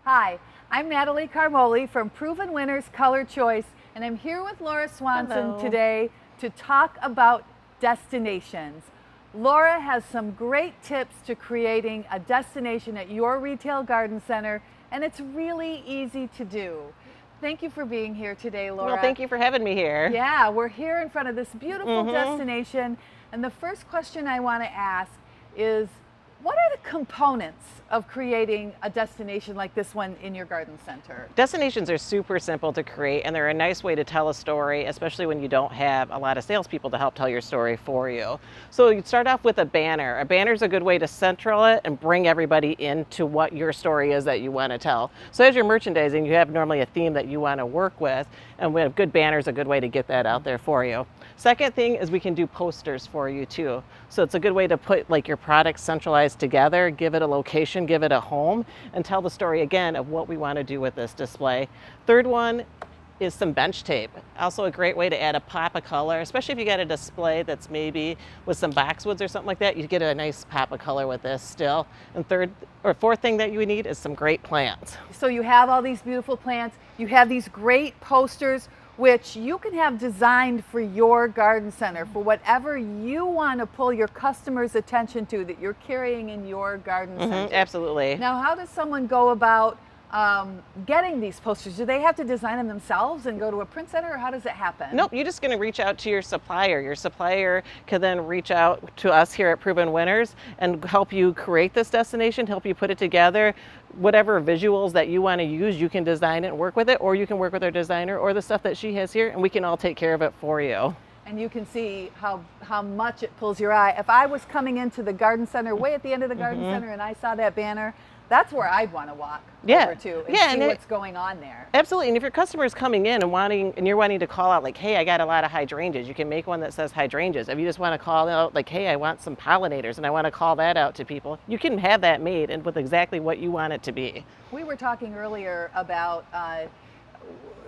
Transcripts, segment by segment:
Hi, I'm Natalie Carmoli from Proven Winners Color Choice, and I'm here with Laura Swanson Hello. today to talk about destinations. Laura has some great tips to creating a destination at your retail garden center, and it's really easy to do. Thank you for being here today, Laura. Well, thank you for having me here. Yeah, we're here in front of this beautiful destination, and the first question I want to ask is, what are the components of creating a destination like this one in your garden center? Destinations are super simple to create, and they're a nice way to tell a story, especially when you don't have a lot of salespeople to help tell your story for you. So you'd start off with a banner. A banner is a good way to central it and bring everybody into what your story is that you want to tell. So as you're merchandising, you have normally a theme that you want to work with, and we have good banners, a good way to get that out there for you. Second thing is we can do posters for you too. So it's a good way to put like your products centralized together, give it a location, give it a home, and tell the story again of what we want to do with this display. Third one is some bench tape. Also a great way to add a pop of color, especially if you got a display that's maybe with some boxwoods or something like that, you get a nice pop of color with this still. And third or fourth thing that you need is some great plants. So you have all these beautiful plants, you have these great posters, which you can have designed for your garden center, for whatever you want to pull your customers' attention to that you're carrying in your garden center. Absolutely. Now, how does someone go about getting these posters? Do they have to design them themselves and go to a print center, or how does it happen? Nope, you're just going to reach out to your supplier. Your supplier can then reach out to us here at Proven Winners and help you create this destination, help you put it together. Whatever visuals that you want to use, you can design it and work with it, or you can work with our designer or the stuff that she has here, and we can all take care of it for you. And you can see how much it pulls your eye. If I was coming into the garden center, way at the end of the garden center, and I saw that banner, that's where I'd want to walk over to and see what's going on there. Absolutely, and if your customer is coming in and you're wanting to call out like, hey, I got a lot of hydrangeas, you can make one that says hydrangeas. If you just want to call out like, hey, I want some pollinators and I want to call that out to people, you can have that made and with exactly what you want it to be. We were talking earlier about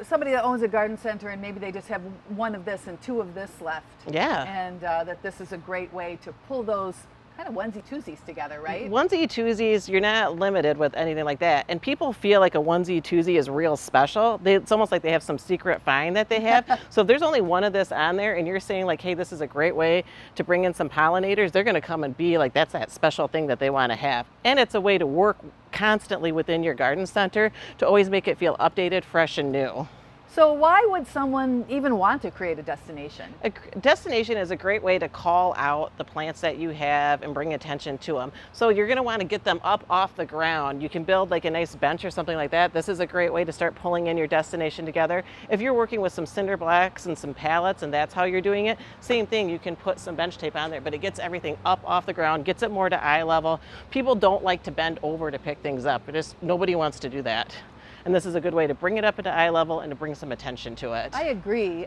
somebody that owns a garden center and maybe they just have one of this and two of this left. Yeah. And that this is a great way to pull those kind of onesie-twosies together, right? Onesie-twosies, you're not limited with anything like that. And people feel like a onesie-twosie is real special. It's almost like they have some secret find that they have. So if there's only one of this on there and you're saying like, hey, this is a great way to bring in some pollinators, they're going to come and be like, that's that special thing that they want to have. And it's a way to work constantly within your garden center to always make it feel updated, fresh, and new. So why would someone even want to create a destination? A destination is a great way to call out the plants that you have and bring attention to them. So you're going to want to get them up off the ground. You can build like a nice bench or something like that. This is a great way to start pulling in your destination together. If you're working with some cinder blocks and some pallets and that's how you're doing it, same thing, you can put some bench tape on there, but it gets everything up off the ground, gets it more to eye level. People don't like to bend over to pick things up. Nobody wants to do that. And this is a good way to bring it up into eye level and to bring some attention to it. I agree,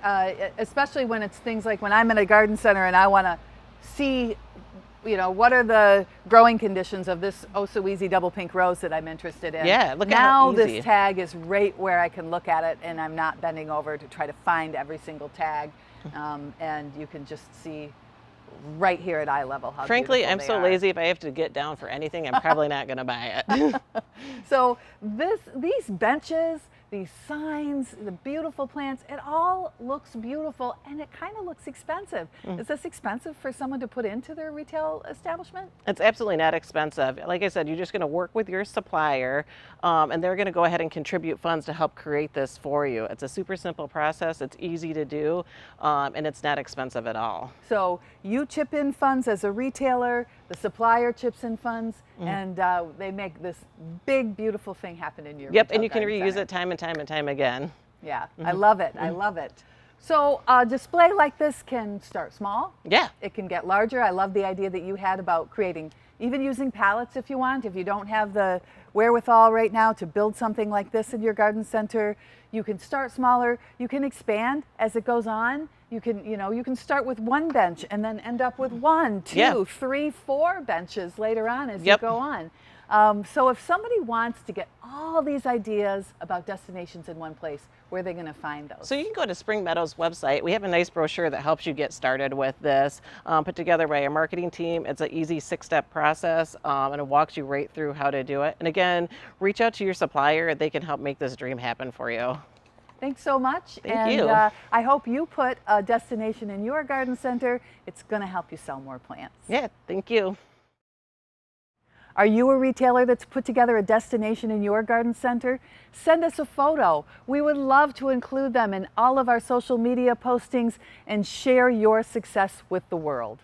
especially when it's things like when I'm in a garden center and I want to see, what are the growing conditions of this oh so easy double pink rose that I'm interested in. Yeah, look now at how easy. This tag is right where I can look at it and I'm not bending over to try to find every single tag, and you can just see right here at eye level how Frankly, I'm so are. lazy, if I have to get down for anything, I'm probably not going to buy it. So these benches, these signs, the beautiful plants, it all looks beautiful and it kind of looks expensive. Is this expensive for someone to put into their retail establishment? It's absolutely not expensive. Like I said, you're just going to work with your supplier and they're going to go ahead and contribute funds to help create this for you. It's a super simple process. It's easy to do and it's not expensive at all. So you chip in funds as a retailer, the supplier chips in funds, and they make this big, beautiful thing happen in your Yep, retail and you can garden reuse center. it time and time and time again. Yeah, I love it. I love it. So a display like this can start small. Yeah. It can get larger. I love the idea that you had about creating, even using pallets if you want. If you don't have the wherewithal right now to build something like this in your garden center, you can start smaller. You can expand as it goes on You can, you can start with one bench and then end up with one, two, Yeah. 3, 4 benches later on as Yep. you go on. So if somebody wants to get all these ideas about destinations in one place, where are they going to find those? So you can go to Spring Meadow's website. We have a nice brochure that helps you get started with this, put together by our marketing team. It's an easy 6-step process, and it walks you right through how to do it. And again, reach out to your supplier. They can help make this dream happen for you. Thanks so much. Thank you. I hope you put a destination in your garden center. It's going to help you sell more plants. Yeah, thank you. Are you a retailer that's put together a destination in your garden center? Send us a photo. We would love to include them in all of our social media postings and share your success with the world.